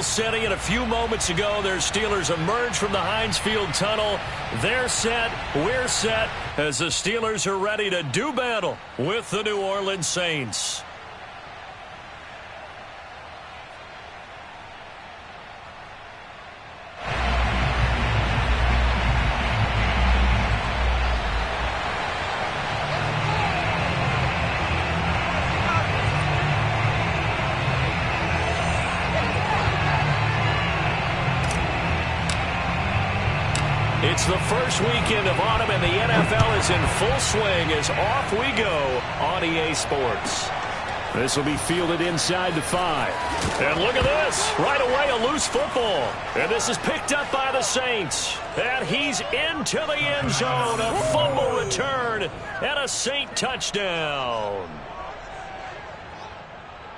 goal setting, and a few moments ago, their Steelers emerged from the Heinz Field tunnel. They're set, we're set, as the Steelers are ready to do battle with the New Orleans Saints. It's the first weekend of autumn, and the NFL is in full swing as off we go on EA Sports. This will be fielded inside the 5. And look at this. Right away, a loose football. And this is picked up by the Saints. And he's into the end zone. A fumble return and a Saint touchdown.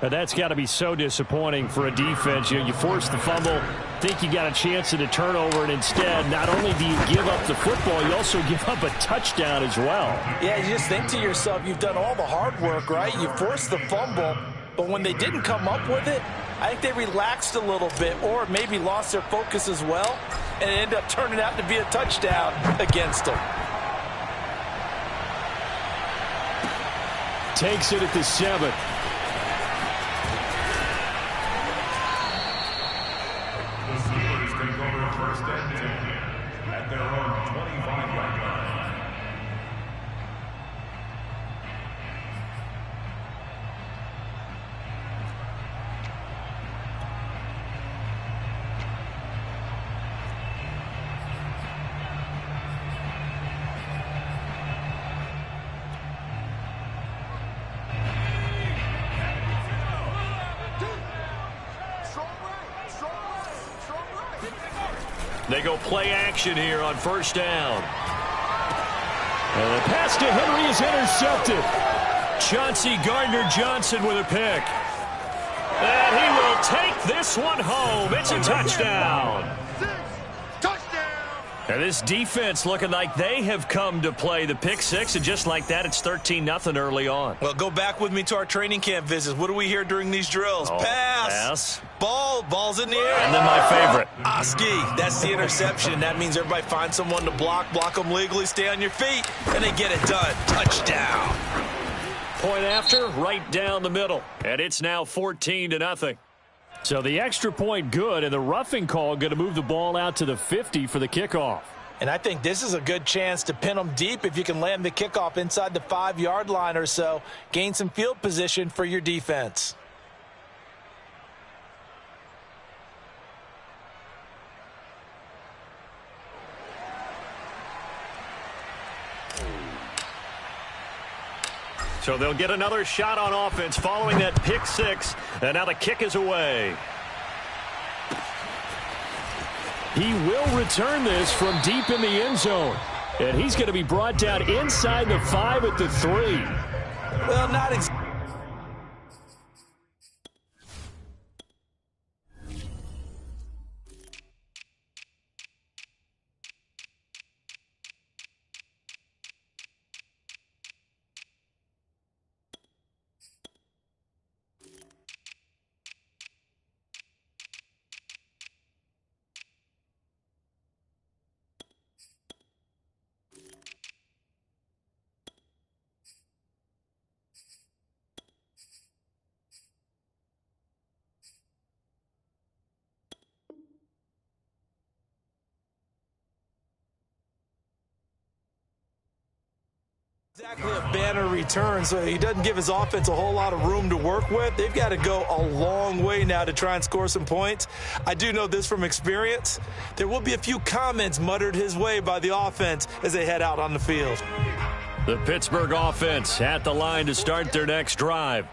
And that's got to be so disappointing for a defense. You force the fumble, think you got a chance at a turnover, and instead, not only do you give up the football, you also give up a touchdown as well. Yeah, you just think to yourself, you've done all the hard work, right? You forced the fumble, but when they didn't come up with it, I think they relaxed a little bit or maybe lost their focus as well, and it ended up turning out to be a touchdown against them. Takes it at the 7th. At their own 25-yard line. They go play action here on first down. And the pass to Henry is intercepted. Chauncey Gardner-Johnson with a pick. And he will take this one home. It's a touchdown. And this defense looking like they have come to play the pick 6, and just like that, it's 13-0 early on. Well, go back with me to our training camp visits. What do we hear during these drills? Pass. Ball's in the air. And then my favorite. Oski, that's the interception. That means everybody finds someone to block them legally, stay on your feet, and they get it done. Touchdown. Point after, right down the middle. And it's now 14-0. So the extra point good, and the roughing call going to move the ball out to the 50 for the kickoff. And I think this is a good chance to pin them deep if you can land the kickoff inside the 5-yard line or so. Gain some field position for your defense. So they'll get another shot on offense following that pick 6. And now the kick is away. He will return this from deep in the end zone. And he's going to be brought down inside the 5 at the 3. Well, not exactly. Exactly a banner return, so he doesn't give his offense a whole lot of room to work with. They've got to go a long way now to try and score some points. I do know this from experience. There will be a few comments muttered his way by the offense as they head out on the field. The Pittsburgh offense at the line to start their next drive.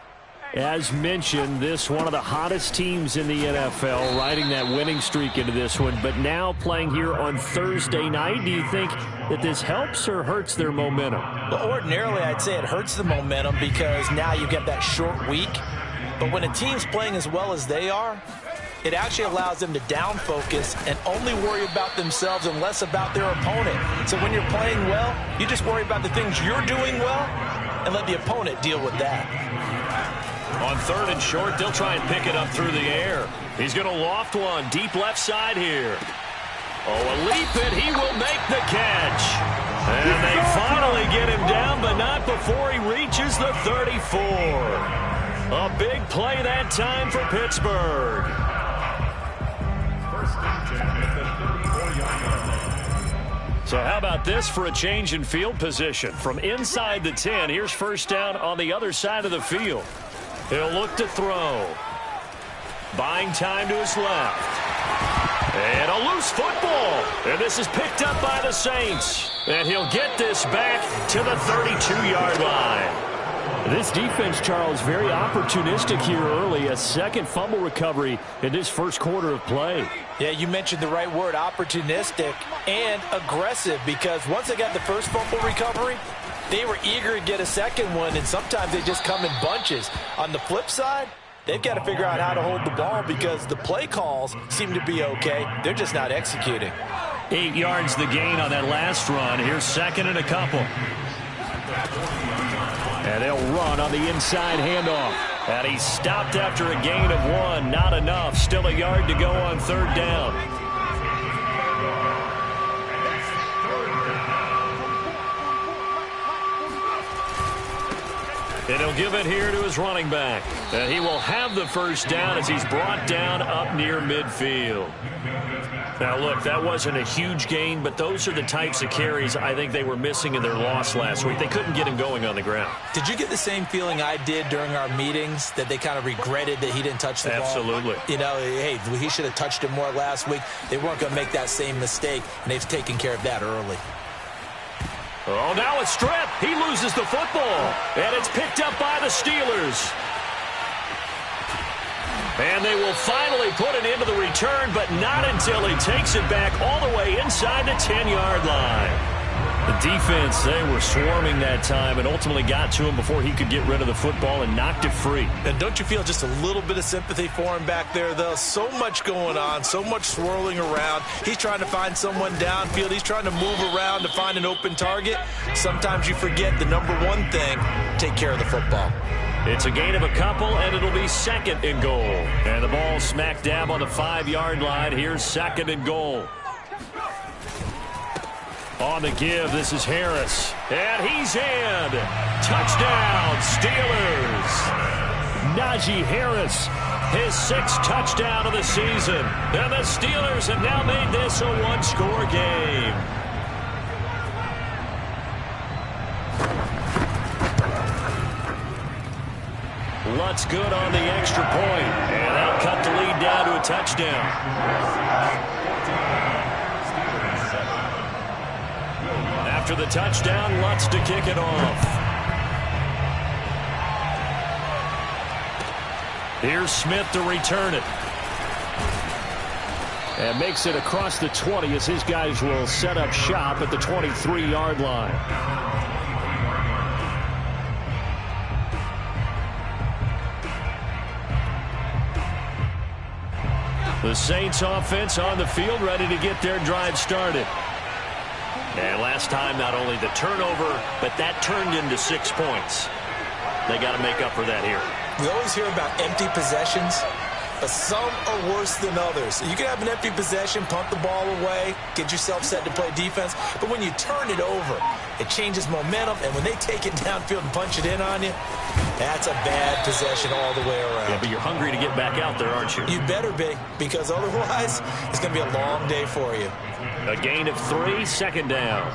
As mentioned, this one of the hottest teams in the NFL, riding that winning streak into this one, but now playing here on Thursday night. Do you think that this helps or hurts their momentum? Well, ordinarily, I'd say it hurts the momentum because now you get that short week. But when a team's playing as well as they are, it actually allows them to down focus and only worry about themselves and less about their opponent. So when you're playing well, you just worry about the things you're doing well and let the opponent deal with that. On 3rd and short, they'll try and pick it up through the air. He's going to loft one deep left side here. Oh, a leap, and he will make the catch. And they finally get him down, but not before he reaches the 34. A big play that time for Pittsburgh. First and 10 at the 34-yard line. So how about this for a change in field position? From inside the 10, here's first down on the other side of the field. He'll look to throw. Buying time to his left. And a loose football. And this is picked up by the Saints. And he'll get this back to the 32-yard line. This defense, Charles, very opportunistic here early. A second fumble recovery in this first quarter of play. Yeah, you mentioned the right word, opportunistic and aggressive, because once they got the first fumble recovery, they were eager to get a second one, and sometimes they just come in bunches. On the flip side, they've got to figure out how to hold the ball because the play calls seem to be okay. They're just not executing. 8 yards the gain on that last run. Here's second and a couple. And they'll run on the inside handoff. And he stopped after a gain of 1. Not enough. Still a yard to go on 3rd down. And he'll give it here to his running back. And he will have the first down as he's brought down up near midfield. Now, look, that wasn't a huge gain, but those are the types of carries I think they were missing in their loss last week. They couldn't get him going on the ground. Did you get the same feeling I did during our meetings, that they kind of regretted that he didn't touch the ball? Absolutely. You know, hey, he should have touched it more last week. They weren't going to make that same mistake, and they've taken care of that early. Oh, now a strip. He loses the football, and it's picked up by the Steelers. And they will finally put it into the return, but not until he takes it back all the way inside the 10-yard line. The defense, they were swarming that time and ultimately got to him before he could get rid of the football and knocked it free. And don't you feel just a little bit of sympathy for him back there, though? So much going on, so much swirling around. He's trying to find someone downfield. He's trying to move around to find an open target. Sometimes you forget the number one thing, take care of the football. It's a gain of a couple, and it'll be second and goal. And the ball smack dab on the 5-yard line. Here's second and goal. On the give, this is Harris. And he's in. Touchdown, Steelers. Najee Harris, his 6th touchdown of the season. And the Steelers have now made this a one-score game. Lutz good on the extra point. And they'll cut the lead down to a touchdown. After the touchdown, Lutz to kick it off. Here's Smith to return it. And makes it across the 20 as his guys will set up shop at the 23-yard line. The Saints offense on the field ready to get their drive started. And last time, not only the turnover, but that turned into 6 points. They got to make up for that here. We always hear about empty possessions, but some are worse than others. You can have an empty possession, punt the ball away, get yourself set to play defense, but when you turn it over, it changes momentum, and when they take it downfield and punch it in on you, that's a bad possession all the way around. Yeah, but you're hungry to get back out there, aren't you? You better be, because otherwise, it's going to be a long day for you. A gain of 3, second down.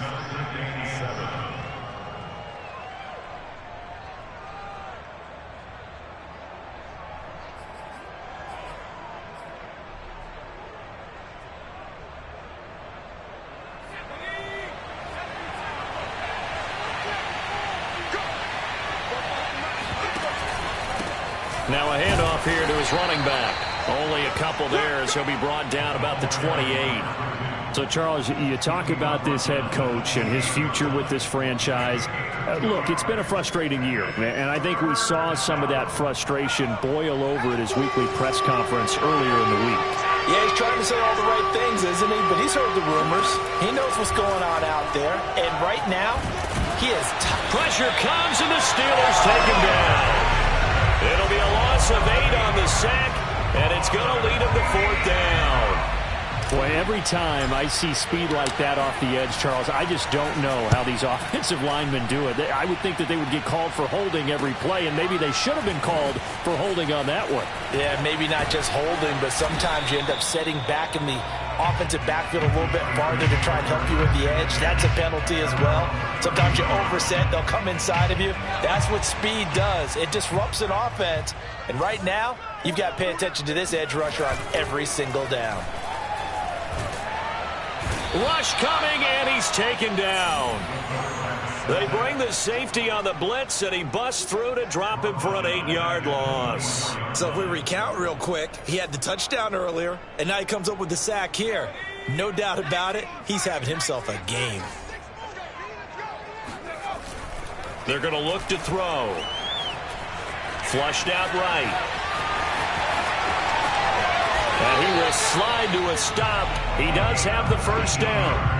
Now a handoff here to his running back. Only a couple there as he'll be brought down about the 28. So, Charles, you talk about this head coach and his future with this franchise. Look, it's been a frustrating year, and I think we saw some of that frustration boil over at his weekly press conference earlier in the week. Yeah, he's trying to say all the right things, isn't he? But he's heard the rumors. He knows what's going on out there. And right now, he is... Pressure comes, and the Steelers take him down. It'll be a long loss of 8 on the sack, and it's going to lead him to 4th down. Boy, every time I see speed like that off the edge, Charles, I just don't know how these offensive linemen do it. I would think that they would get called for holding every play, and maybe they should have been called for holding on that one. Yeah, maybe not just holding, but sometimes you end up setting back in the offensive backfield a little bit farther to try and help you with the edge. That's a penalty as well. Sometimes you overset, they'll come inside of you. That's what speed does. It disrupts an offense. And right now, you've got to pay attention to this edge rusher on every single down. Rush coming, and he's taken down. They bring the safety on the blitz, and he busts through to drop him for an 8-yard loss. So if we recount real quick, he had the touchdown earlier, and now he comes up with the sack here. No doubt about it, he's having himself a game. They're going to look to throw. Flushed out right. And he will slide to a stop. He does have the first down.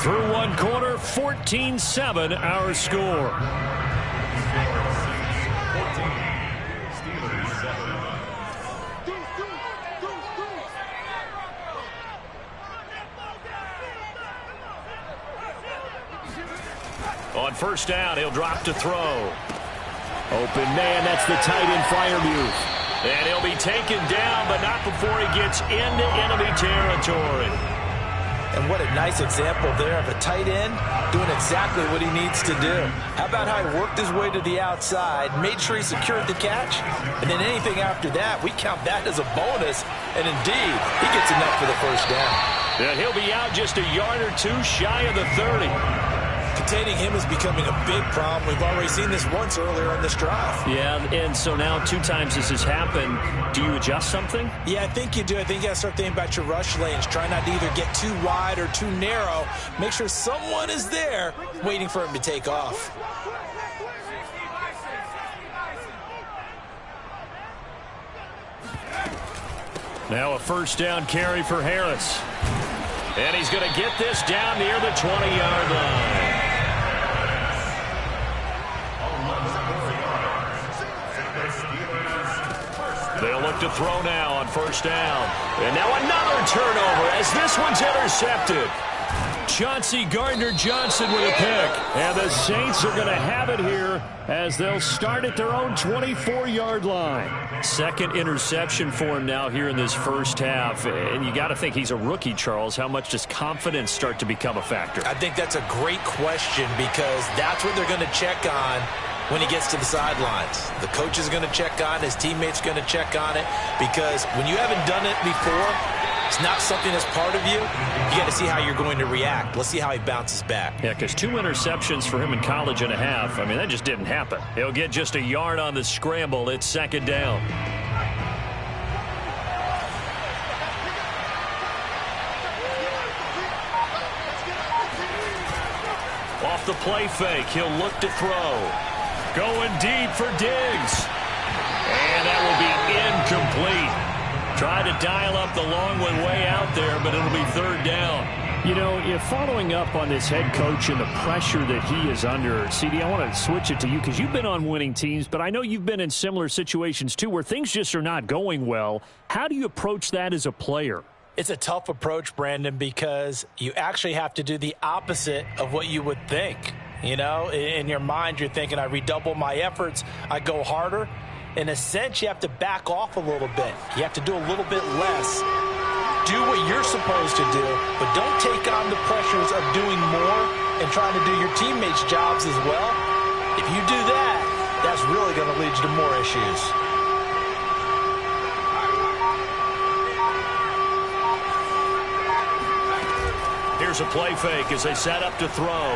Through one quarter, 14-7 our score. On first down, he'll drop to throw. Open man, that's the tight end Freiermuth. And he'll be taken down, but not before he gets into enemy territory. And what a nice example there of a tight end doing exactly what he needs to do. How about how he worked his way to the outside, made sure he secured the catch, and then anything after that, we count that as a bonus. And indeed, he gets enough for the first down. And he'll be out just a yard or two shy of the 30. Containing him is becoming a big problem. We've already seen this once earlier in this drive. Yeah, and so now 2 times this has happened. Do you adjust something? Yeah, I think you do. I think you got to start thinking about your rush lanes. Try not to either get too wide or too narrow. Make sure someone is there waiting for him to take off. Now a first down carry for Harris. And he's going to get this down near the 20-yard line. They'll look to throw now on first down. And now another turnover as this one's intercepted. Chauncey Gardner-Johnson with a pick. And the Saints are going to have it here as they'll start at their own 24-yard line. Second interception for him now here in this first half. And you got to think he's a rookie, Charles. How much does confidence start to become a factor? I think that's a great question because that's what they're going to check on when he gets to the sidelines. The coach is going to check on it. His teammates are going to check on it because when you haven't done it before, it's not something that's part of you. You got to see how you're going to react. Let's see how he bounces back. Yeah, because 2 interceptions for him in college and a half. I mean, that just didn't happen. He'll get just a yard on the scramble. It's second down. Off the play fake, he'll look to throw. Going deep for Diggs. And that will be incomplete. Try to dial up the long one way out there, but it'll be third down. You know, if following up on this head coach and the pressure that he is under, CD, I want to switch it to you because you've been on winning teams, but I know you've been in similar situations too where things just are not going well. How do you approach that as a player? It's a tough approach, Brandon, because you actually have to do the opposite of what you would think. You know, in your mind, you're thinking, I redouble my efforts, I go harder. In a sense, you have to back off a little bit. You have to do a little bit less. Do what you're supposed to do, but don't take on the pressures of doing more and trying to do your teammates' jobs as well. If you do that, that's really going to lead you to more issues. Here's a play fake as they set up to throw.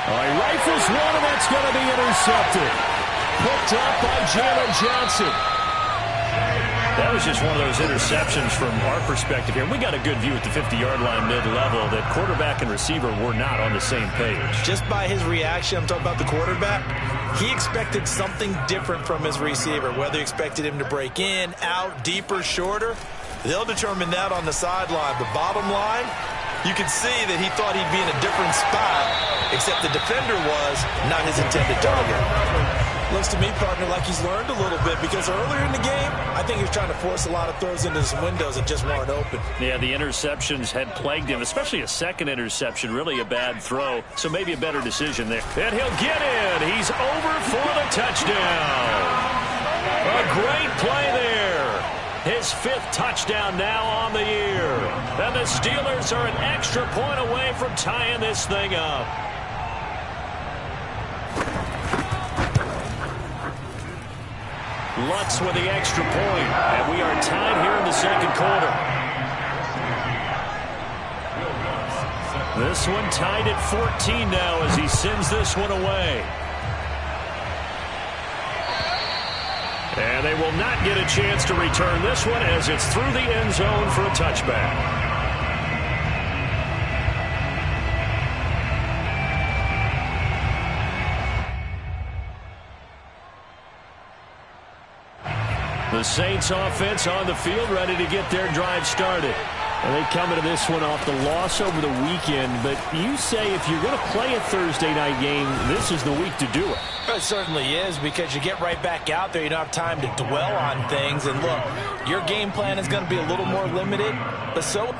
All right, rifles one, and that's going to be intercepted. Picked up by Jalen Johnson. That was just one of those interceptions from our perspective here. We got a good view at the 50-yard line mid-level that quarterback and receiver were not on the same page. Just by his reaction, I'm talking about the quarterback, he expected something different from his receiver, whether he expected him to break in, out, deeper, shorter. They'll determine that on the sideline. But bottom line, You could see that he thought he'd be in a different spot, except the defender was not his intended target. Looks to me, partner, like he's learned a little bit, because earlier in the game, I think he was trying to force a lot of throws into some windows that just weren't open. Yeah, the interceptions had plagued him, especially a second interception, really a bad throw, so maybe a better decision there. And he'll get in. He's over for the touchdown. A great play there. His 5th touchdown now on the year. And the Steelers are an extra point away from tying this thing up. Lutz with the extra point, and we are tied here in the second quarter. This one tied at 14 now as he sends this one away. And they will not get a chance to return this one as it's through the end zone for a touchback. The Saints offense on the field ready to get their drive started. And they come into this one off the loss over the weekend. But you say if you're going to play a Thursday night game, this is the week to do it. It certainly is, because you get right back out there. You don't have time to dwell on things. And look, your game plan is going to be a little more limited, but so...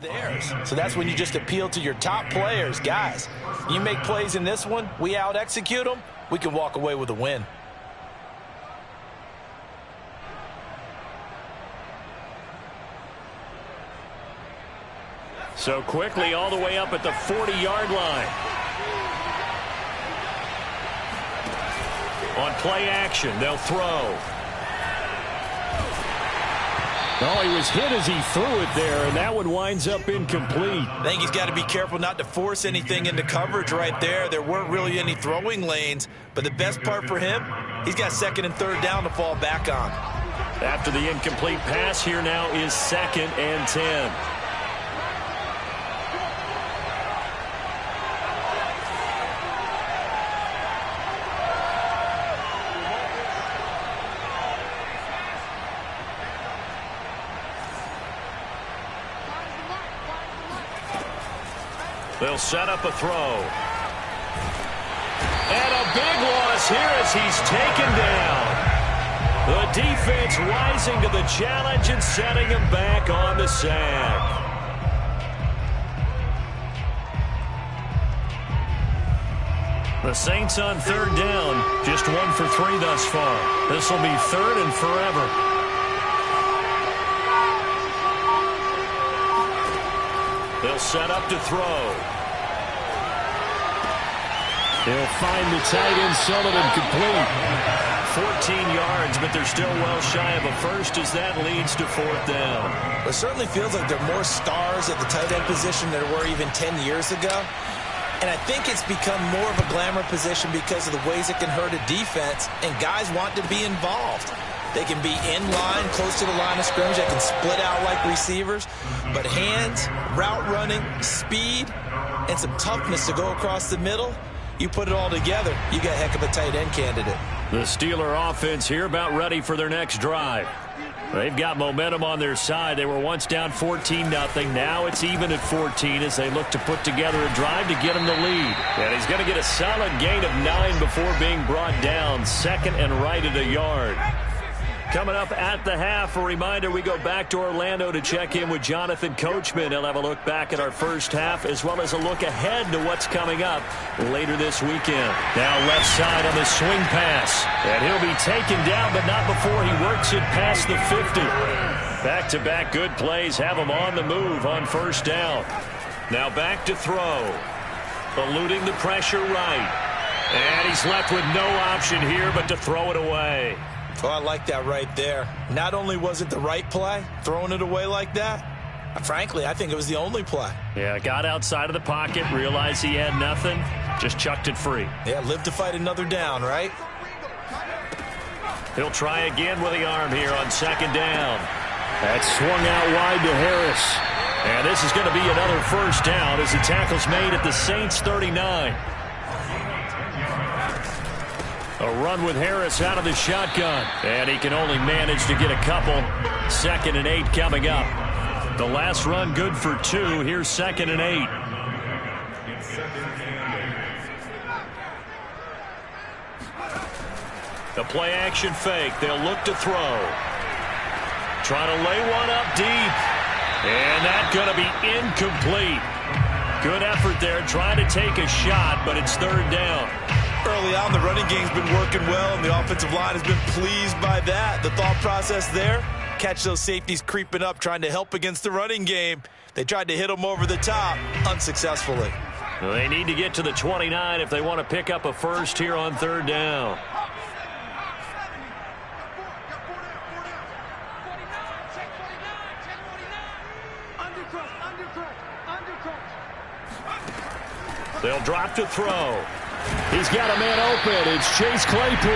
theirs. So that's when you just appeal to your top players. Guys, you make plays in this one, we out-execute them, we can walk away with a win. So quickly all the way up at the 40-yard line. On play action, they'll throw. Oh, he was hit as he threw it there, and that one winds up incomplete. I think he's got to be careful not to force anything into coverage right there. There weren't really any throwing lanes, but the best part for him, he's got 2nd and 3rd down to fall back on. After the incomplete pass, here now is 2nd and 10. They'll set up a throw. And a big loss here as he's taken down. The defense rising to the challenge and setting him back on the sack. The Saints on 3rd down, just 1 for 3 thus far. This will be 3rd and forever. They'll set up to throw. He'll find the tight end, Sullivan, complete. 14 yards, but they're still well shy of a first as that leads to 4th down. It certainly feels like there are more stars at the tight end position than there were even 10 years ago. And I think it's become more of a glamour position because of the ways it can hurt a defense, and guys want to be involved. They can be in line, close to the line of scrimmage. They can split out like receivers. But hands, route running, speed, and some toughness to go across the middle, you put it all together, you got a heck of a tight end candidate. The Steeler offense here about ready for their next drive. They've got momentum on their side. They were once down 14-0. Now it's even at 14 as they look to put together a drive to get them the lead. And he's going to get a solid gain of 9 before being brought down. 2nd and right at a yard. Coming up at the half, a reminder, we go back to Orlando to check in with Jonathan Coachman. He'll have a look back at our first half as well as a look ahead to what's coming up later this weekend. Now left side on the swing pass. And he'll be taken down, but not before he works it past the 50. Back-to-back good plays have him on the move on 1st down. Now back to throw. Eluding the pressure right. And he's left with no option here but to throw it away. Oh, I like that right there. Not only was it the right play, throwing it away like that, frankly, I think it was the only play. Yeah, got outside of the pocket, realized he had nothing, just chucked it free. Yeah, live to fight another down, right? He'll try again with the arm here on second down. That's swung out wide to Harris. And this is going to be another first down as the tackle's made at the Saints 39. A run with Harris out of the shotgun. And he can only manage to get a couple. 2nd and 8 coming up. The last run good for 2. Here's 2nd and 8. The play action fake. They'll look to throw. Trying to lay one up deep. And that's going to be incomplete. Good effort there, trying to take a shot, but it's 3rd down. Early on, the running game's been working well, and the offensive line has been pleased by that. The thought process there, catch those safeties creeping up, trying to help against the running game. They tried to hit them over the top, unsuccessfully. Well, they need to get to the 29 if they want to pick up a first here on 3rd down. They'll drop to throw. He's got a man open. It's Chase Claypool.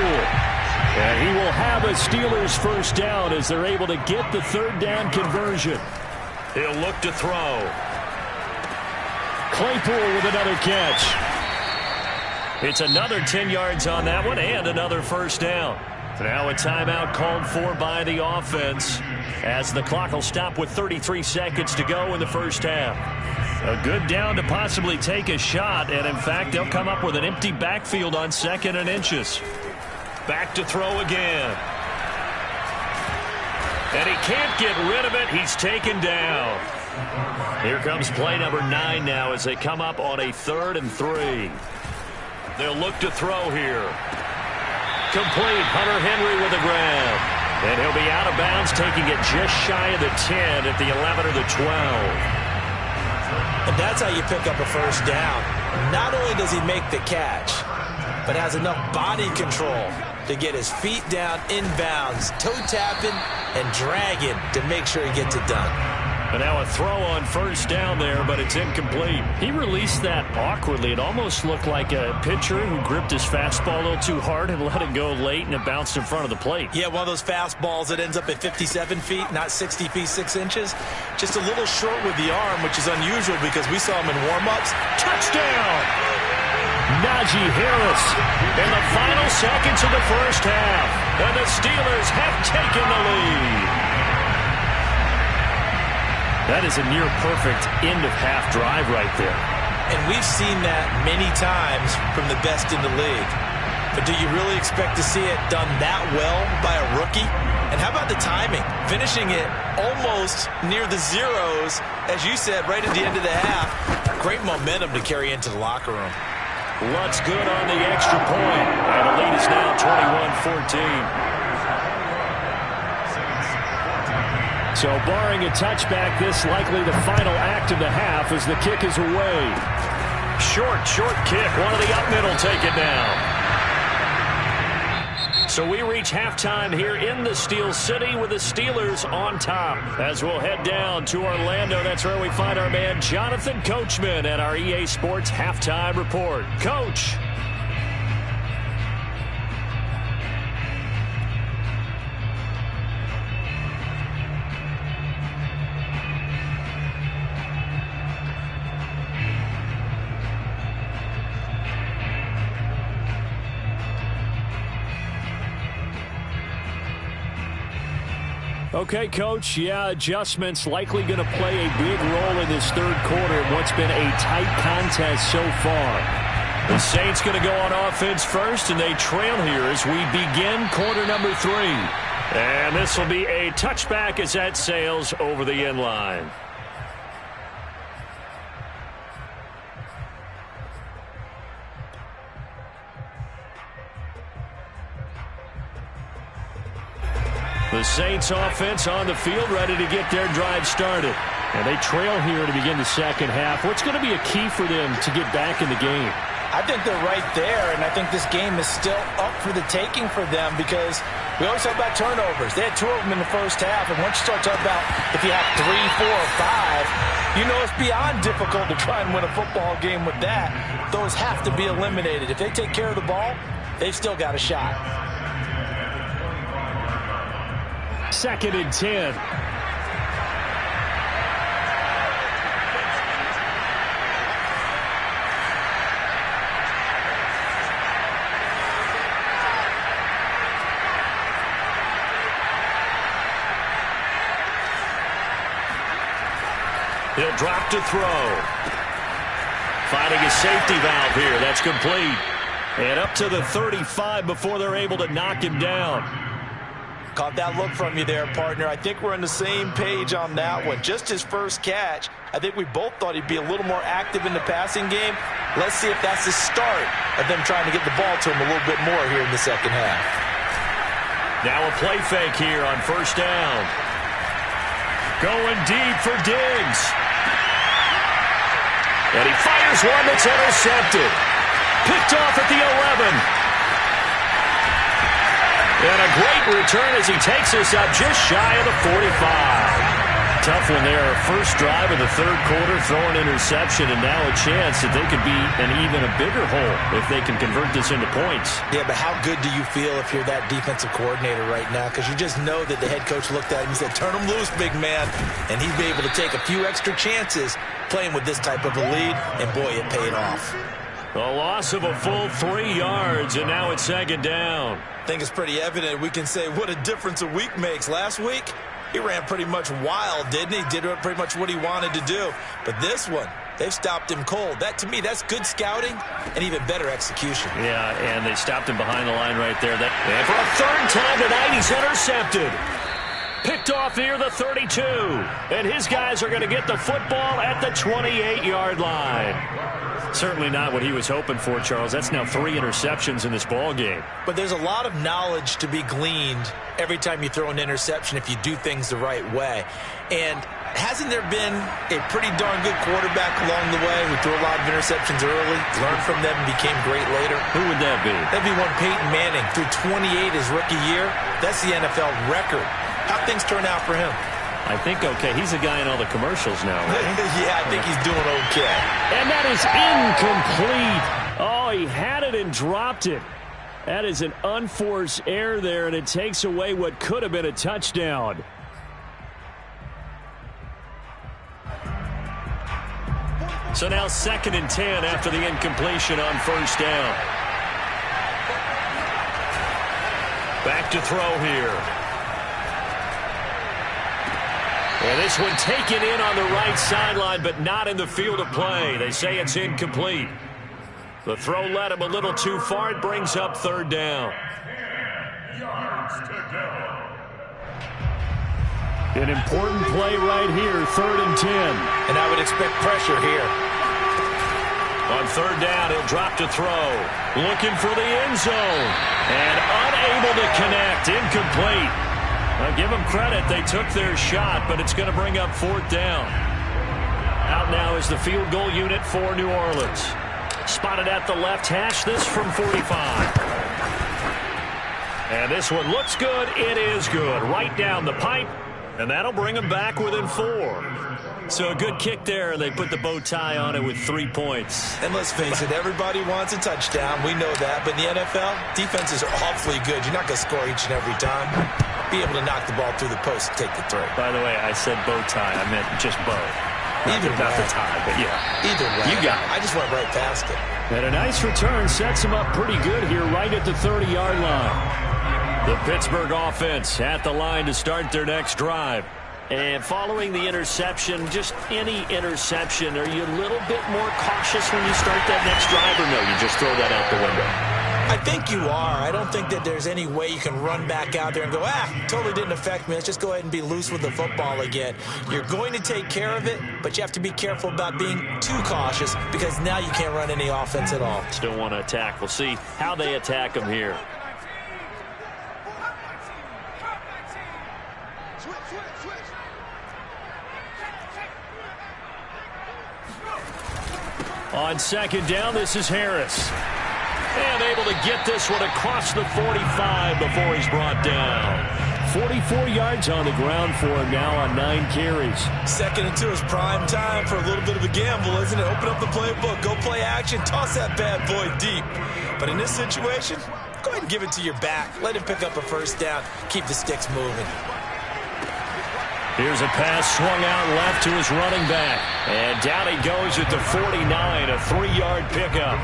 And he will have a Steelers first down as they're able to get the 3rd down conversion. He'll look to throw. Claypool with another catch. It's another 10 yards on that one and another first down. Now a timeout called for by the offense as the clock will stop with 33 seconds to go in the first half. A good down to possibly take a shot, and in fact, they'll come up with an empty backfield on 2nd and inches. Back to throw again. And he can't get rid of it. He's taken down. Here comes play number 9 now as they come up on a 3rd and 3. They'll look to throw here. Complete. Hunter Henry with a grab. And he'll be out of bounds, taking it just shy of the 10 at the 11 or the 12. And that's how you pick up a first down. Not only does he make the catch, but has enough body control to get his feet down inbounds, toe tapping and dragging to make sure he gets it done. And now a throw on first down there, but it's incomplete. He released that awkwardly. It almost looked like a pitcher who gripped his fastball a little too hard and let it go late, and it bounced in front of the plate. Yeah, one of those fastballs that ends up at 57 feet, not 60 feet, 6 inches. Just a little short with the arm, which is unusual because we saw him in warm-ups. Touchdown! Najee Harris in the final seconds of the first half. And the Steelers have taken the lead. That is a near-perfect end-of-half drive right there. And we've seen that many times from the best in the league. But do you really expect to see it done that well by a rookie? And how about the timing? Finishing it almost near the zeros, as you said, right at the end of the half. Great momentum to carry into the locker room. Lutz good on the extra point. And the lead is now 21-14. So barring a touchback, this likely the final act of the half as the kick is away. Short kick. One of the up middle take it down. So we reach halftime here in the Steel City with the Steelers on top. As we'll head down to Orlando, that's where we find our man Jonathan Coachman at our EA Sports Halftime Report. Coach. Okay, Coach, yeah, adjustments likely going to play a big role in this third quarter in what's been a tight contest so far. The Saints going to go on offense first, and they trail here as we begin quarter number 3. And this will be a touchback as that sails over the end line. The Saints offense on the field, ready to get their drive started. And they trail here to begin the second half. What's going to be a key for them to get back in the game? I think they're right there, and I think this game is still up for the taking for them because we always talk about turnovers. They had 2 of them in the first half, and once you start talking about if you have 3, 4, or 5, you know it's beyond difficult to try and win a football game with that. Those have to be eliminated. If they take care of the ball, they've still got a shot. 2nd and 10. He'll drop to throw. Finding a safety valve here. That's complete. And up to the 35 before they're able to knock him down. Caught that look from you there, partner. I think we're on the same page on that one. Just his first catch. I think we both thought he'd be a little more active in the passing game. Let's see if that's the start of them trying to get the ball to him a little bit more here in the second half. Now a play fake here on 1st down. Going deep for Diggs. And he fires one that's intercepted. Picked off at the 11. And a great return as he takes us up just shy of the 45. Tough one there. First drive of the 3rd quarter, throw an interception, and now a chance that they could be an even a bigger hole if they can convert this into points. Yeah, but how good do you feel if you're that defensive coordinator right now? Because you just know that the head coach looked at him and said, turn him loose, big man. And he'd be able to take a few extra chances playing with this type of a lead, and boy, it paid off. A loss of a full 3 yards, and now it's 2nd down. I think it's pretty evident. We can say what a difference a week makes. Last week, he ran pretty much wild, didn't he? Did pretty much what he wanted to do. But this one, they've stopped him cold. That, to me, that's good scouting and even better execution. Yeah, and they stopped him behind the line right there. And for a 3rd time tonight, he's intercepted. Picked off near the 32. And his guys are going to get the football at the 28-yard line. Certainly not what he was hoping for, Charles. That's now 3 interceptions in this ball game. But there's a lot of knowledge to be gleaned every time you throw an interception if you do things the right way. And hasn't there been a pretty darn good quarterback along the way who threw a lot of interceptions early, learned from them, and became great later? Who would that be? That'd be one Peyton Manning. Threw 28 his rookie year. That's the NFL record. How'd things turn out for him? I think okay. He's a guy in all the commercials now, right? Yeah, I think he's doing okay. And that is incomplete. Oh, he had it and dropped it. That is an unforced error there, and it takes away what could have been a touchdown. So now 2nd and 10 after the incompletion on 1st down. Back to throw here. And this one taken in on the right sideline, but not in the field of play. They say it's incomplete. The throw led him a little too far. It brings up 3rd down. 10 yards to go. An important play right here, 3rd and 10. And I would expect pressure here. On 3rd down, he'll drop to throw. Looking for the end zone. And unable to connect. Incomplete. Now, give them credit. They took their shot, but it's going to bring up 4th down. Out now is the field goal unit for New Orleans. Spotted at the left hash. This from 45. And this one looks good. It is good. Right down the pipe. And that'll bring them back within 4. So a good kick there, and they put the bow tie on it with 3 points. And let's face it, everybody wants a touchdown. We know that. But in the NFL, defenses are awfully good. You're not going to score each and every time. Be able to knock the ball through the post and take the throw. By the way, I said bow tie. I meant just bow. Not the tie, but yeah. Either way. You got it. I just went right past it. And a nice return sets him up pretty good here right at the 30-yard line. The Pittsburgh offense at the line to start their next drive. And following the interception, just any interception, are you a little bit more cautious when you start that next drive, or no, you just throw that out the window? I think you are. I don't think that there's any way you can run back out there and go, totally didn't affect me. Let's just go ahead and be loose with the football again. You're going to take care of it, but you have to be careful about being too cautious because now you can't run any offense at all. Still want to attack. We'll see how they attack them here. On second down, this is Harris. And able to get this one across the 45 before he's brought down. 44 yards on the ground for him now on 9 carries. 2nd and 2 is prime time for a little bit of a gamble, isn't it? Open up the playbook, go play action, toss that bad boy deep. But in this situation, go ahead and give it to your back. Let him pick up a first down. Keep the sticks moving. Here's a pass swung out left to his running back. And down he goes at the 49, a 3-yard pickup.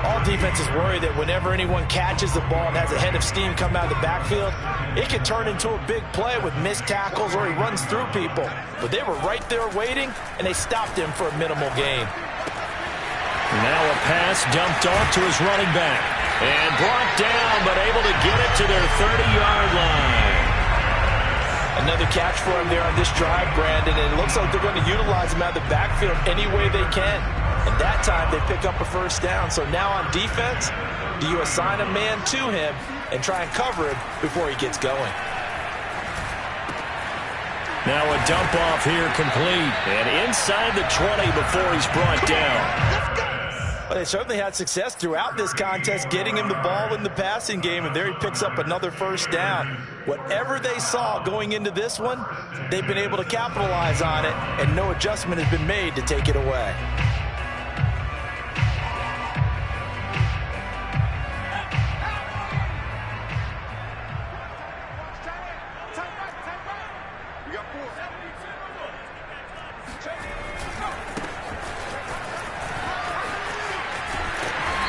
All defenses worry that whenever anyone catches the ball and has a head of steam come out of the backfield, it can turn into a big play with missed tackles or he runs through people. But they were right there waiting, and they stopped him for a minimal gain. Now a pass dumped off to his running back. And brought down, but able to get it to their 30-yard line. Another catch for him there on this drive, Brandon, and it looks like they're going to utilize him out of the backfield any way they can. And that time they pick up a first down. So now on defense, do you assign a man to him and try and cover him before he gets going? Now a dump off here complete. And inside the 20 before he's brought down. Well, they certainly had success throughout this contest getting him the ball in the passing game, and there he picks up another first down. Whatever they saw going into this one, they've been able to capitalize on it, and no adjustment has been made to take it away.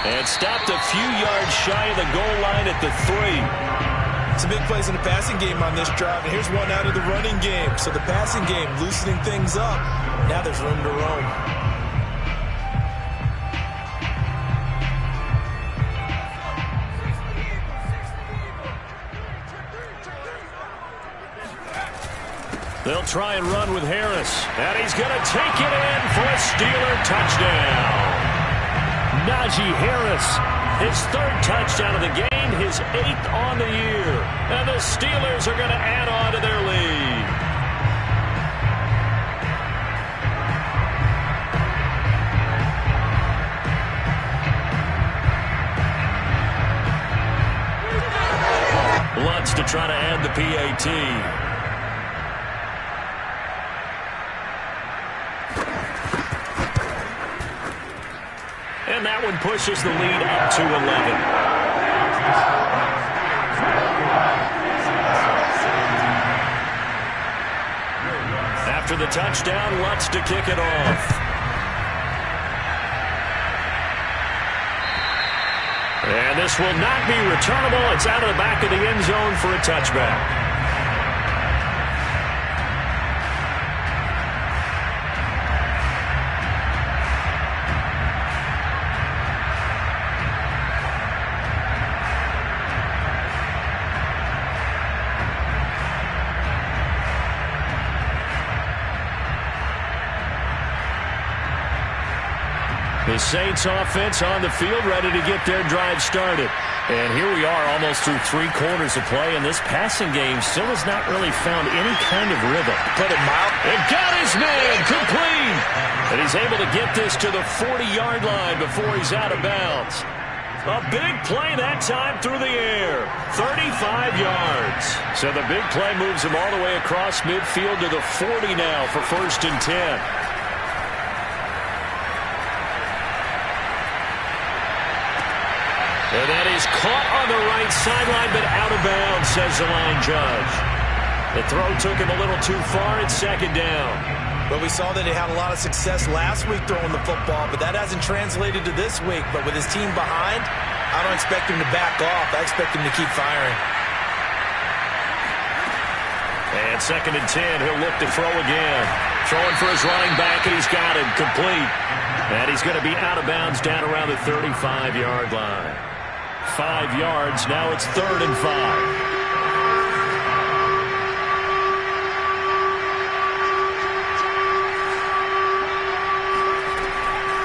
And stopped a few yards shy of the goal line at the 3. Some big plays in the passing game on this drive, and here's one out of the running game. So the passing game loosening things up. Now there's room to roam. They'll try and run with Harris. And he's going to take it in for a Steeler touchdown. Najee Harris, his 3rd touchdown of the game, his 8th on the year. And the Steelers are going to add on to their lead. Lutz to try to add the PAT. And that one pushes the lead up to 11. After the touchdown, Lutz to kick it off. And this will not be returnable. It's out of the back of the end zone for a touchback. The Saints offense on the field, ready to get their drive started. And here we are almost through 3 quarters of play, and this passing game still has not really found any kind of rhythm. Put it mild. And got his man complete. And he's able to get this to the 40-yard line before he's out of bounds. A big play that time through the air. 35 yards. So the big play moves him all the way across midfield to the 40 now for 1st and 10. And that is caught on the right sideline, but out of bounds, says the line judge. The throw took him a little too far. It's 2nd down. But we saw that he had a lot of success last week throwing the football, but that hasn't translated to this week. But with his team behind, I don't expect him to back off. I expect him to keep firing. And 2nd and 10, he'll look to throw again. Throwing for his running back, and he's got it complete. And he's going to be out of bounds down around the 35-yard line. 5 yards, now it's 3rd and 5.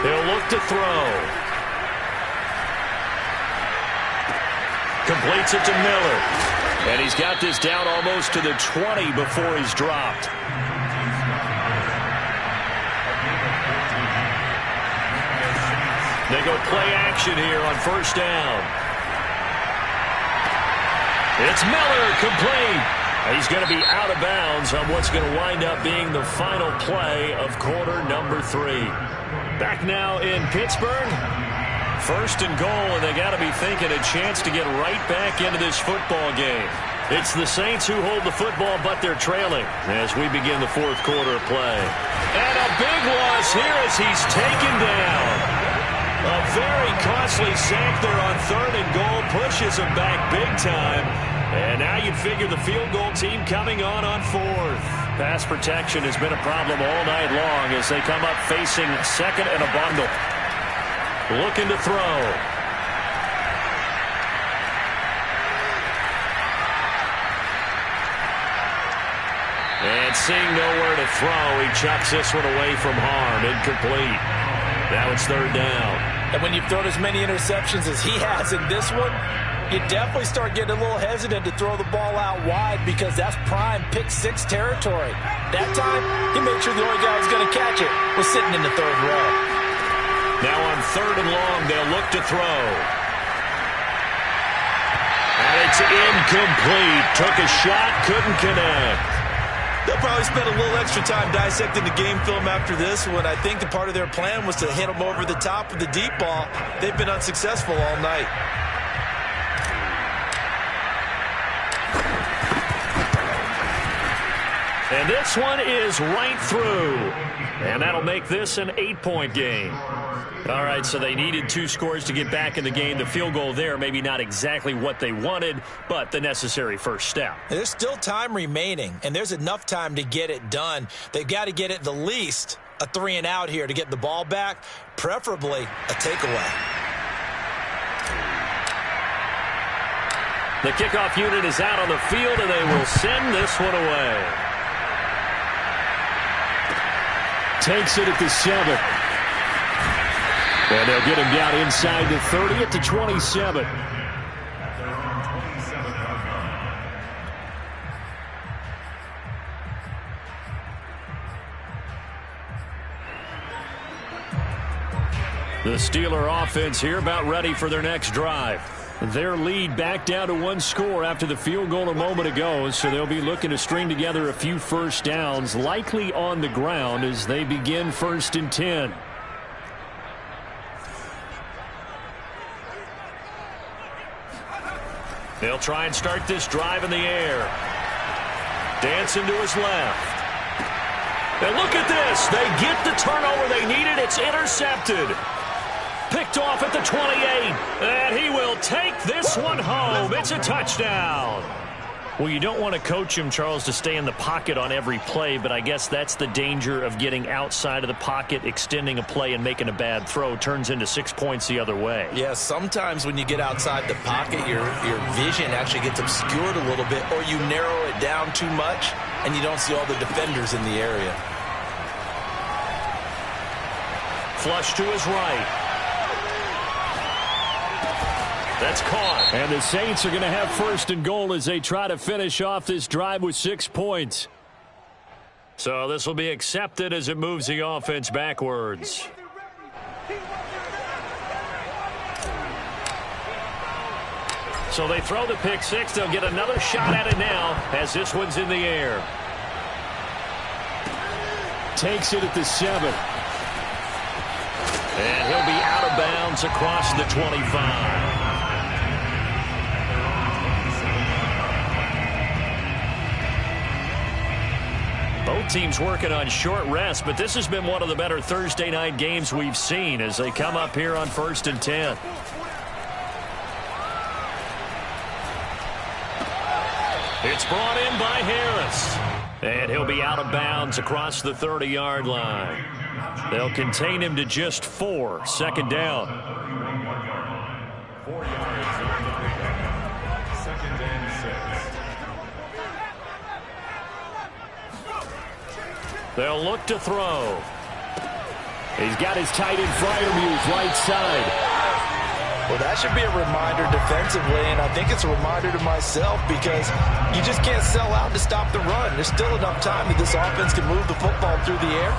He'll look to throw. Completes it to Miller. And he's got this down almost to the 20 before he's dropped. They go play action here on first down. It's Miller, complete. He's going to be out of bounds on what's going to wind up being the final play of quarter number 3. Back now in Pittsburgh. First and goal, and they got to be thinking a chance to get right back into this football game. It's the Saints who hold the football, but they're trailing as we begin the fourth quarter play. And a big loss here as he's taken down. A very costly sack there on third and goal, pushes him back big time. And now you'd figure the field goal team coming on fourth. Pass protection has been a problem all night long as they come up facing second and a bundle. Looking to throw. And seeing nowhere to throw, he chucks this one away from harm. Incomplete. Now it's third down. And when you've thrown as many interceptions as he has in this one, you definitely start getting a little hesitant to throw the ball out wide because that's prime pick 6 territory. That time, he made sure the only guy who was going to catch it was sitting in the third row. Now on third and long, they'll look to throw. And it's incomplete. Took a shot, couldn't connect. They'll probably spend a little extra time dissecting the game film after this one. I think the part of their plan was to hit them over the top of the deep ball. They've been unsuccessful all night. And this one is right through. And that'll make this an 8-point game. All right, so they needed 2 scores to get back in the game. The field goal there, maybe not exactly what they wanted, but the necessary first step. There's still time remaining, and there's enough time to get it done. They've got to get at the least a 3-and-out here to get the ball back, preferably a takeaway. The kickoff unit is out on the field, and they will send this one away. Takes it at the 7. And they'll get him down inside the 30 at the 27. The Steeler offense here about ready for their next drive. Their lead back down to 1 score after the field goal a moment ago, so they'll be looking to string together a few first downs, likely on the ground as they begin 1st and 10. They'll try and start this drive in the air. Dancing to his left. And look at this. They get the turnover they needed. It's intercepted. Picked off at the 28. And he will take this one home. It's a touchdown. Well, you don't want to coach him, Charles, to stay in the pocket on every play, but I guess that's the danger of getting outside of the pocket, extending a play, and making a bad throw. Turns into 6 points the other way. Yeah, sometimes when you get outside the pocket, your vision actually gets obscured a little bit, or you narrow it down too much, and you don't see all the defenders in the area. Flush to his right. That's caught. And the Saints are going to have 1st and goal as they try to finish off this drive with 6 points. So this will be accepted as it moves the offense backwards. So they throw the pick 6. They'll get another shot at it now as this one's in the air. Takes it at the 7. And he'll be out of bounds across the 25. Both teams working on short rest, but this has been one of the better Thursday night games we've seen as they come up here on 1st and 10. It's brought in by Harris. And he'll be out of bounds across the 30-yard line. They'll contain him to just 4. 2nd down. 4 yards. 2nd and 6. They'll look to throw. He's got his tight end Freiermuth right side. Well, that should be a reminder defensively, and I think it's a reminder to myself because you just can't sell out to stop the run. There's still enough time that this offense can move the football through the air.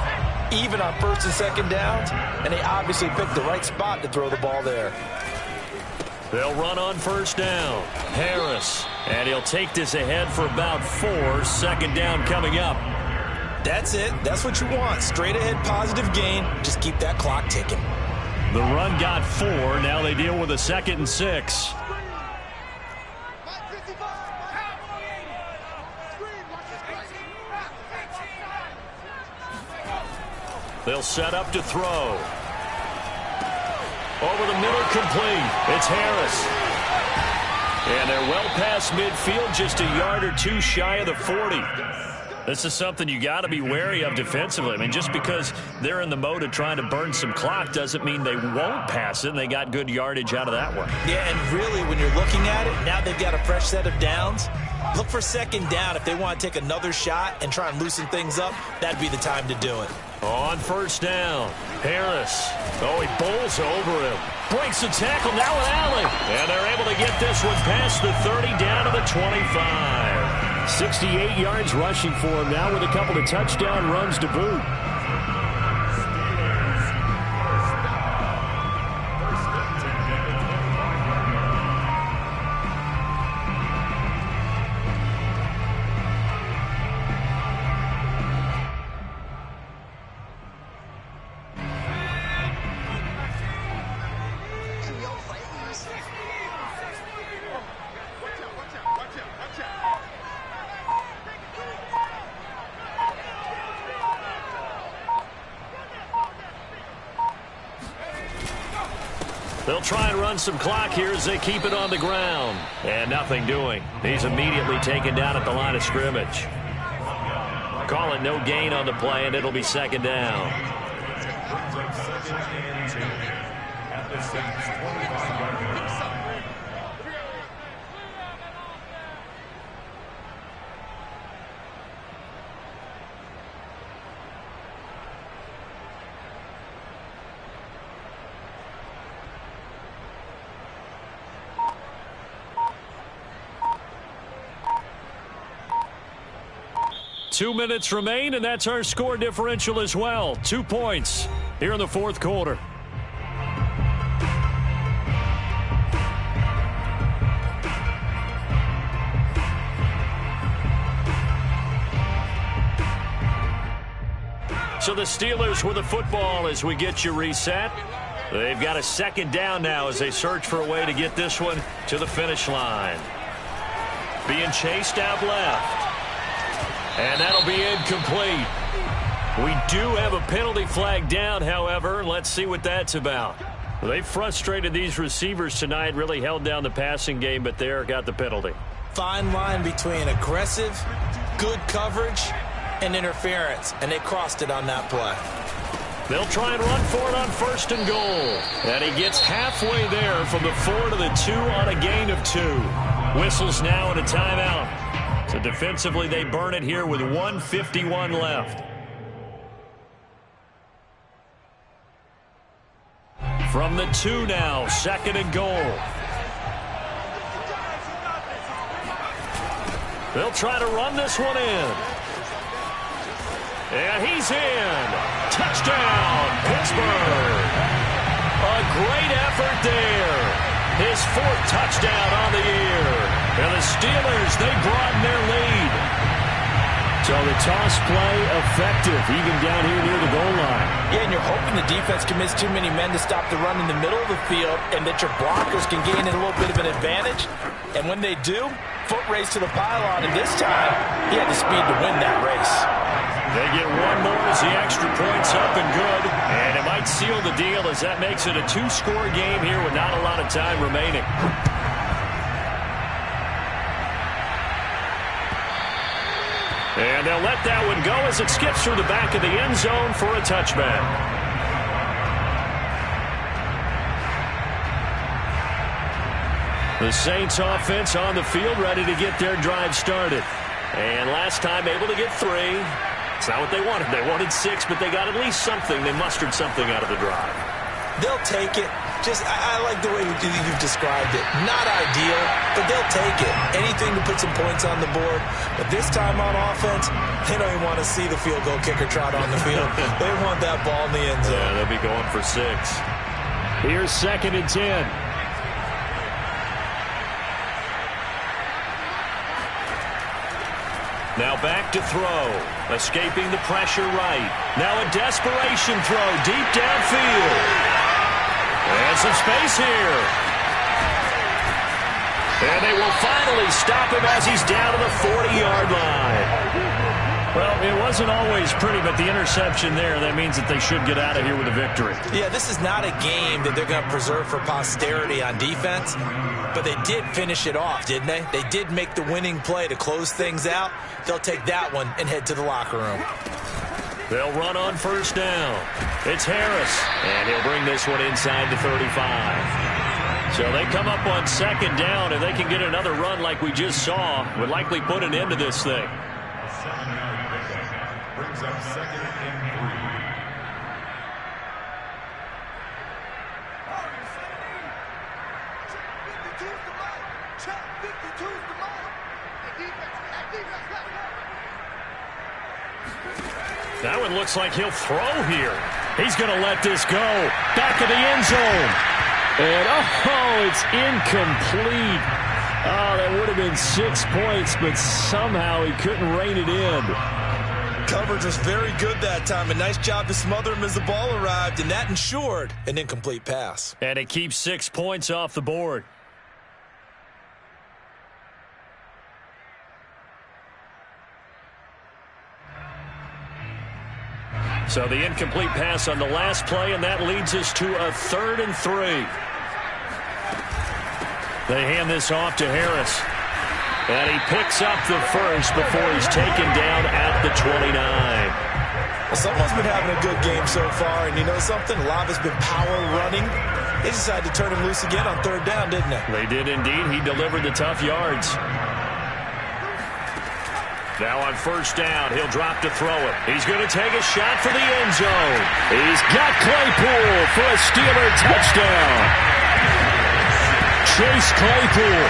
even on first and second downs, and they obviously picked the right spot to throw the ball there. They'll run on first down. Harris, and he'll take this ahead for about 4. Second down coming up. That's it. That's what you want. Straight ahead positive gain. Just keep that clock ticking. The run got 4. Now they deal with a 2nd and 6. They'll set up to throw. Over the middle, complete. It's Harris. And they're well past midfield, just a yard or 2 shy of the 40. This is something you got to be wary of defensively. I mean, just because they're in the mode of trying to burn some clock doesn't mean they won't pass it, and they got good yardage out of that one. Yeah, and really, when you're looking at it, now they've got a fresh set of downs. Look for second down. If they want to take another shot and try and loosen things up, that'd be the time to do it. On first down, Harris. Oh, he bowls over him. Breaks the tackle, now an alley. And they're able to get this one past the 30 down to the 25. 68 yards rushing for him now with a couple of touchdown runs to boot. They'll try and run some clock here as they keep it on the ground. And nothing doing. He's immediately taken down at the line of scrimmage. Call it no gain on the play, and it'll be second down. At the 25-yard line. 2 minutes remain, and that's our score differential as well. 2 points here in the fourth quarter. So the Steelers with the football as we get you reset. They've got a second down now as they search for a way to get this one to the finish line. Being chased out left. And that'll be incomplete. We do have a penalty flag down, however. Let's see what that's about. They frustrated these receivers tonight, really held down the passing game, but there got the penalty. Fine line between aggressive, good coverage, and interference, and they crossed it on that play. They'll try and run for it on first and goal. And he gets halfway there from the 4 to the 2 on a gain of 2. Whistles now and a timeout. So defensively, they burn it here with 1:51 left. From the 2 now, second and goal. They'll try to run this one in. And he's in. Touchdown, Pittsburgh. A great effort there. His 4th touchdown on the year. And the Steelers, they broaden their lead. So the toss play effective, even down here near the goal line. Yeah, and you're hoping the defense commits too many men to stop the run in the middle of the field and that your blockers can gain a little bit of an advantage. And when they do, foot race to the pylon, and this time, he had the speed to win that race. They get one more as the extra point's up and good. And it might seal the deal as that makes it a 2-score game here with not a lot of time remaining. And they'll let that one go as it skips through the back of the end zone for a touchback. The Saints offense on the field, ready to get their drive started. And last time able to get 3. It's not what they wanted. They wanted 6, but they got at least something. They mustered something out of the drive. They'll take it. I like the way you've described it. Not ideal, but they'll take it. Anything to put some points on the board. But this time on offense, they don't even want to see the field goal kicker trot on the field. They want that ball in the end zone. Yeah, they'll be going for 6. Here's 2nd and 10. Now back to throw. Escaping the pressure right. Now a desperation throw deep downfield. And some space here. And they will finally stop him as he's down to the 40-yard line. Well, it wasn't always pretty, but the interception there, that means that they should get out of here with a victory. Yeah, this is not a game that they're going to preserve for posterity on defense, but they did finish it off, didn't they? They did make the winning play to close things out. They'll take that one and head to the locker room. They'll run on 1st down. It's Harris, and he'll bring this one inside the 35. So they come up on 2nd down, and they can get another run like we just saw. Would likely put an end to this thing. A 7-yard pickup brings up 2nd and 3. That one looks like he'll throw here. He's going to let this go. Back of the end zone. And, it's incomplete. Oh, that would have been 6 points, but somehow he couldn't rein it in. Coverage was very good that time. A nice job to smother him as the ball arrived, and that ensured an incomplete pass. And it keeps 6 points off the board. So the incomplete pass on the last play, and that leads us to a 3rd and 3. They hand this off to Harris. And he picks up the first before he's taken down at the 29. Well, someone's been having a good game so far, and you know something? A lot has been power running. They decided to turn him loose again on 3rd down, didn't they? They did indeed. He delivered the tough yards. Now on 1st down, he'll drop to throw it. He's going to take a shot for the end zone. He's got Claypool for a Steeler touchdown. Chase Claypool,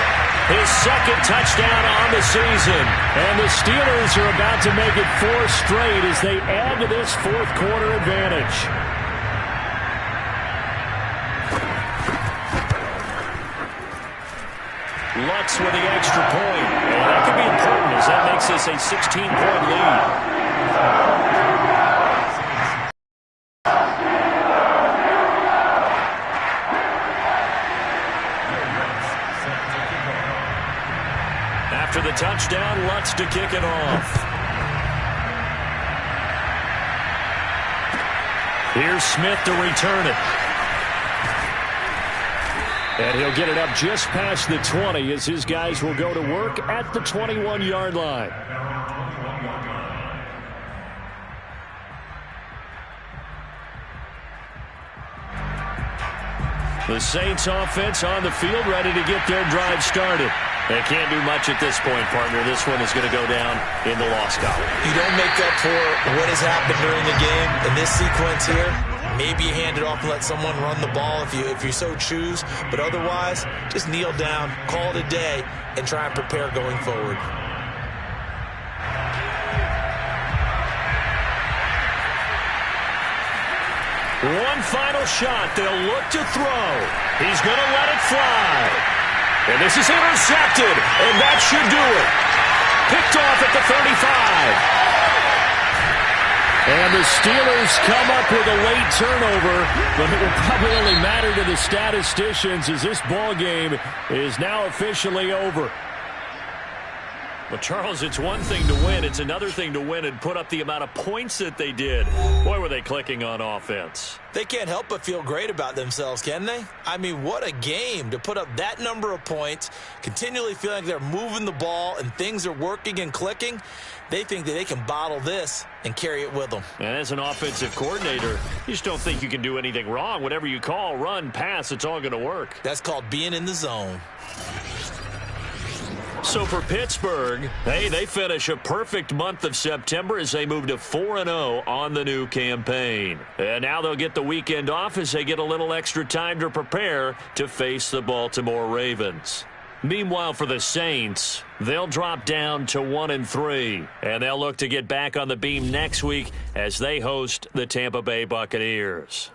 his 2nd touchdown on the season. And the Steelers are about to make it 4 straight as they add to this 4th quarter advantage. Lutz with the extra point. And that could be important as that makes this a 16-point lead. After the touchdown, Lutz to kick it off. Here's Smith to return it. And he'll get it up just past the 20 as his guys will go to work at the 21-yard line. The Saints offense on the field ready to get their drive started. They can't do much at this point, partner. This one is going to go down in the loss column. You don't make up for what has happened during the game in this sequence here. Maybe you hand it off and let someone run the ball if you so choose. But otherwise, just kneel down, call it a day, and try and prepare going forward. One final shot. They'll look to throw. He's going to let it fly. And this is intercepted. And that should do it. Picked off at the 35. And the Steelers come up with a late turnover, but it will probably only matter to the statisticians as this ball game is now officially over. Well, Charles, it's one thing to win. It's another thing to win and put up the amount of points that they did. Boy, were they clicking on offense. They can't help but feel great about themselves, can they? I mean, what a game to put up that number of points, continually feeling like they're moving the ball and things are working and clicking. They think that they can bottle this and carry it with them. And as an offensive coordinator, you just don't think you can do anything wrong. Whatever you call, run, pass, it's all going to work. That's called being in the zone. So for Pittsburgh, hey, they finish a perfect month of September as they move to 4-0 on the new campaign. And now they'll get the weekend off as they get a little extra time to prepare to face the Baltimore Ravens. Meanwhile, for the Saints, they'll drop down to 1-3, and they'll look to get back on the beam next week as they host the Tampa Bay Buccaneers.